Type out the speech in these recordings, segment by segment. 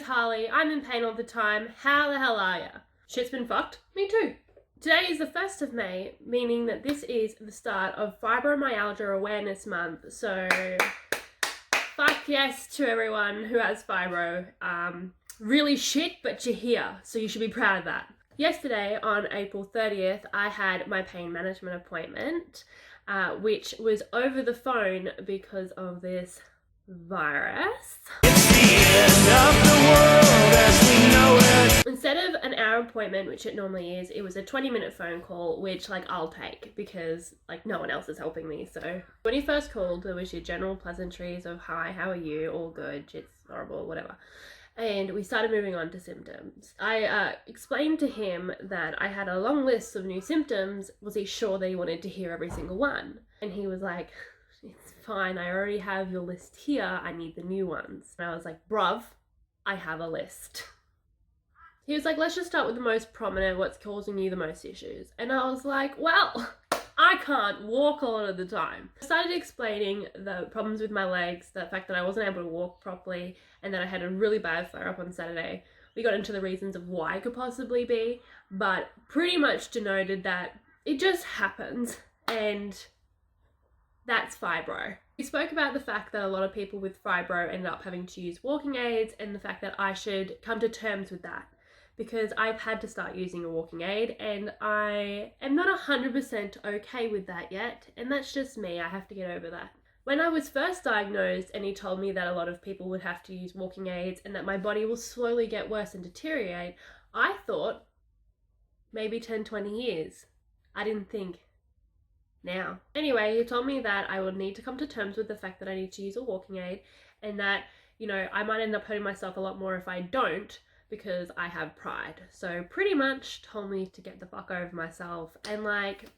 Carly, I'm in pain all the time. How the hell are ya? Shit's been fucked? Me too. Today is the 1st of May, meaning that this is the start of Fibromyalgia Awareness Month. So, fuck yes to everyone who has fibro. Really shit, but you're here, so you should be proud of that. Yesterday, on April 30th, I had my pain management appointment, which was over the phone because of this virus. It's the end of the world as we know it. Instead of an hour appointment, which it normally is, it was a 20-minute phone call, which, I'll take because, no one else is helping me. So when you first called, there was your general pleasantries of, hi, how are you? All good, it's horrible, whatever. And we started moving on to symptoms. I explained to him that I had a long list of new symptoms. Was he sure that he wanted to hear every single one? And he was like, it's fine, I already have your list here, I need the new ones. And I was like, bruv, I have a list. He was like, let's just start with the most prominent, what's causing you the most issues. And I was like, well, I can't walk a lot of the time. I started explaining the problems with my legs, the fact that I wasn't able to walk properly, and that I had a really bad flare-up on Saturday. We got into the reasons of why it could possibly be, but pretty much denoted that it just happens, and that's fibro. We spoke about the fact that a lot of people with fibro ended up having to use walking aids, and the fact that I should come to terms with that, because I've had to start using a walking aid and I am not 100% okay with that yet, and that's just me. I have to get over that. When I was first diagnosed and he told me that a lot of people would have to use walking aids and that my body will slowly get worse and deteriorate, I thought maybe 10-20 years. I didn't think now. Anyway, he told me that I would need to come to terms with the fact that I need to use a walking aid, and that, I might end up hurting myself a lot more if I don't, because I have pride. So pretty much told me to get the fuck over myself and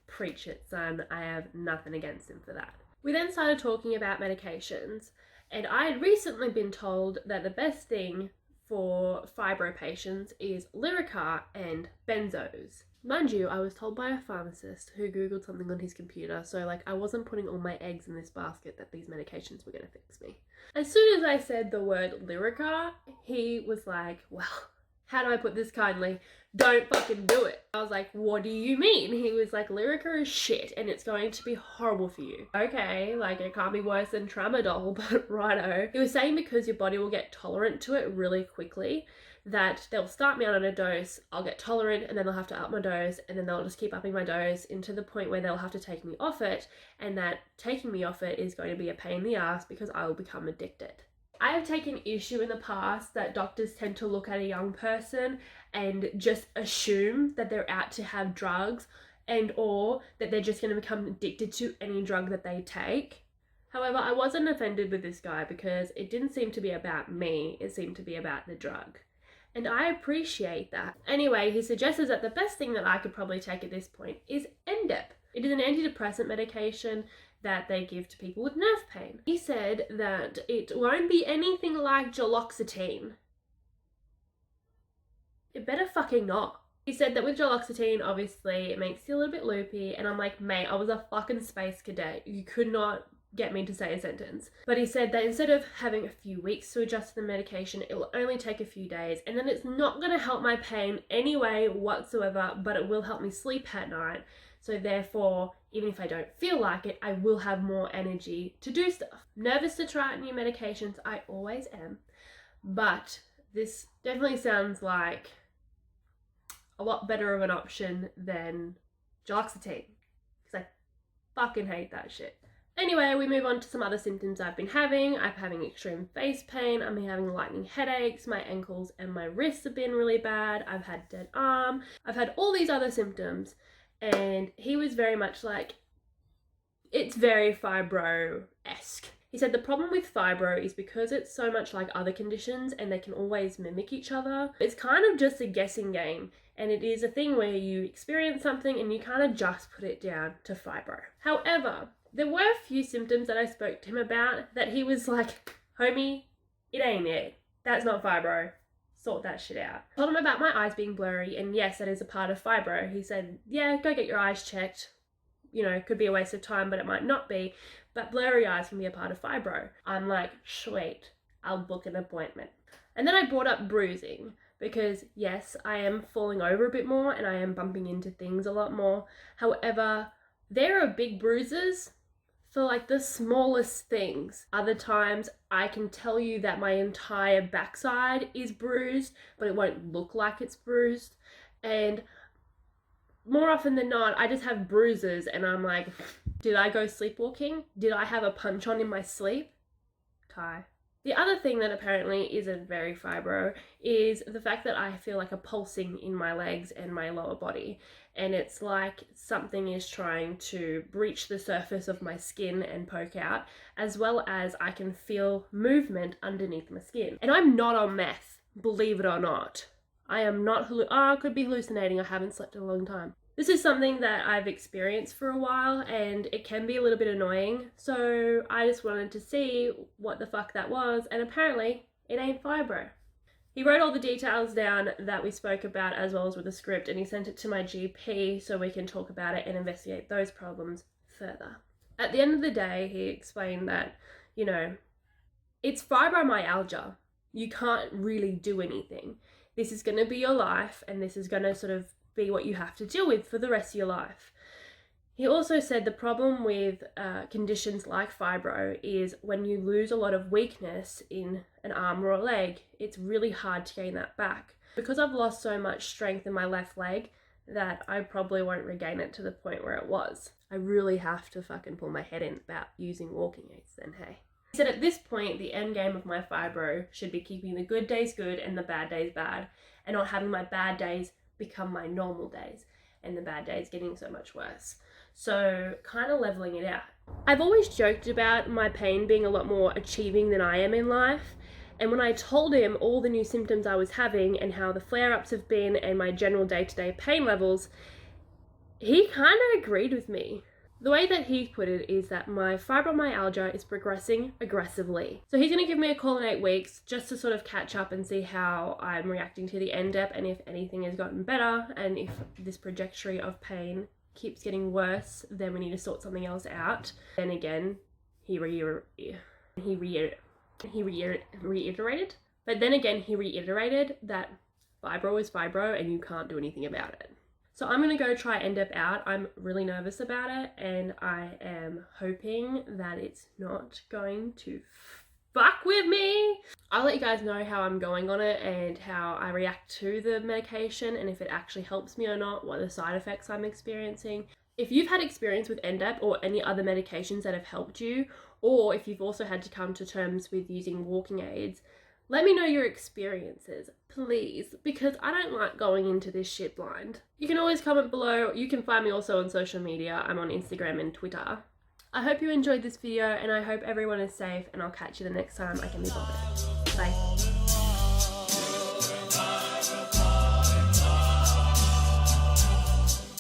preach it, son. I have nothing against him for that. We then started talking about medications, and I had recently been told that the best thing for fibro patients is Lyrica and benzos. Mind you, I was told by a pharmacist who googled something on his computer, so I wasn't putting all my eggs in this basket that these medications were going to fix me. As soon as I said the word Lyrica, he was like, well, how do I put this kindly? Don't fucking do it. I was like, what do you mean? He was like, Lyrica is shit and it's going to be horrible for you. Okay, it can't be worse than tramadol, but righto. He was saying because your body will get tolerant to it really quickly, that they'll start me out on a dose, I'll get tolerant, and then they'll have to up my dose, and then they'll just keep upping my dose into the point where they'll have to take me off it, and that taking me off it is going to be a pain in the ass because I will become addicted. I have taken issue in the past that doctors tend to look at a young person and just assume that they're out to have drugs and or that they're just going to become addicted to any drug that they take. However, I wasn't offended with this guy because it didn't seem to be about me, it seemed to be about the drug. And I appreciate that. Anyway, he suggested that the best thing that I could probably take at this point is Endep. It is an antidepressant medication that they give to people with nerve pain. He said that it won't be anything like Duloxetine. It better fucking not. He said that with Duloxetine, obviously, it makes you a little bit loopy, and I'm like, mate, I was a fucking space cadet. You could not get me to say a sentence. But he said that instead of having a few weeks to adjust to the medication, it will only take a few days, and then it's not going to help my pain anyway whatsoever, but it will help me sleep at night. So therefore, even if I don't feel like it, I will have more energy to do stuff. Nervous to try out new medications, I always am. But this definitely sounds like a lot better of an option than Duloxetine, because I fucking hate that shit. Anyway, we move on to some other symptoms I've been having. I'm having extreme face pain. I'm having lightning headaches. My ankles and my wrists have been really bad. I've had dead arm. I've had all these other symptoms. And he was very much like, it's very fibro-esque. He said the problem with fibro is because it's so much like other conditions and they can always mimic each other. It's kind of just a guessing game. And it is a thing where you experience something and you kind of just put it down to fibro. However, there were a few symptoms that I spoke to him about that he was like, homie, it ain't it. That's not fibro. Sort that shit out. I told him about my eyes being blurry, and yes, that is a part of fibro. He said, yeah, go get your eyes checked. It could be a waste of time, but it might not be. But blurry eyes can be a part of fibro. I'm like, sweet. I'll book an appointment. And then I brought up bruising because yes, I am falling over a bit more and I am bumping into things a lot more. However, there are big bruises for like the smallest things. Other times I can tell you that my entire backside is bruised, but it won't look like it's bruised. And more often than not, I just have bruises and I'm like, did I go sleepwalking? Did I have a punch on in my sleep? Kai. The other thing that apparently isn't very fibro is the fact that I feel like a pulsing in my legs and my lower body. And it's like something is trying to breach the surface of my skin and poke out, as well as I can feel movement underneath my skin. And I'm not on meth, believe it or not. I am not, I could be hallucinating, I haven't slept in a long time. This is something that I've experienced for a while and it can be a little bit annoying. So I just wanted to see what the fuck that was, and apparently it ain't fibro. He wrote all the details down that we spoke about as well as with the script, and he sent it to my GP so we can talk about it and investigate those problems further. At the end of the day, he explained that, you know, it's fibromyalgia. You can't really do anything. This is going to be your life and this is going to sort of be what you have to deal with for the rest of your life. He also said the problem with conditions like fibro is when you lose a lot of weakness in an arm or a leg, it's really hard to gain that back. Because I've lost so much strength in my left leg that I probably won't regain it to the point where it was. I really have to fucking pull my head in about using walking aids then, hey. He said at this point, the end game of my fibro should be keeping the good days good and the bad days bad, and not having my bad days become my normal days and the bad days getting so much worse. So kind of leveling it out. I've always joked about my pain being a lot more achieving than I am in life. And when I told him all the new symptoms I was having and how the flare-ups have been and my general day-to-day pain levels, he kind of agreed with me. The way that he put it is that my fibromyalgia is progressing aggressively. So he's going to give me a call in 8 weeks just to sort of catch up and see how I'm reacting to the NDEP and if anything has gotten better, and if this trajectory of pain keeps getting worse, then we need to sort something else out. Then again, he reiterated that fibro is fibro and you can't do anything about it. So I'm going to go try NDEP out. I'm really nervous about it and I am hoping that it's not going to fuck with me. I'll let you guys know how I'm going on it and how I react to the medication and if it actually helps me or not, what the side effects I'm experiencing. If you've had experience with NDEP or any other medications that have helped you, or if you've also had to come to terms with using walking aids, let me know your experiences, please, because I don't like going into this shit blind. You can always comment below. You can find me also on social media. I'm on Instagram and Twitter. I hope you enjoyed this video and I hope everyone is safe, and I'll catch you the next time I can be bothered. Bye.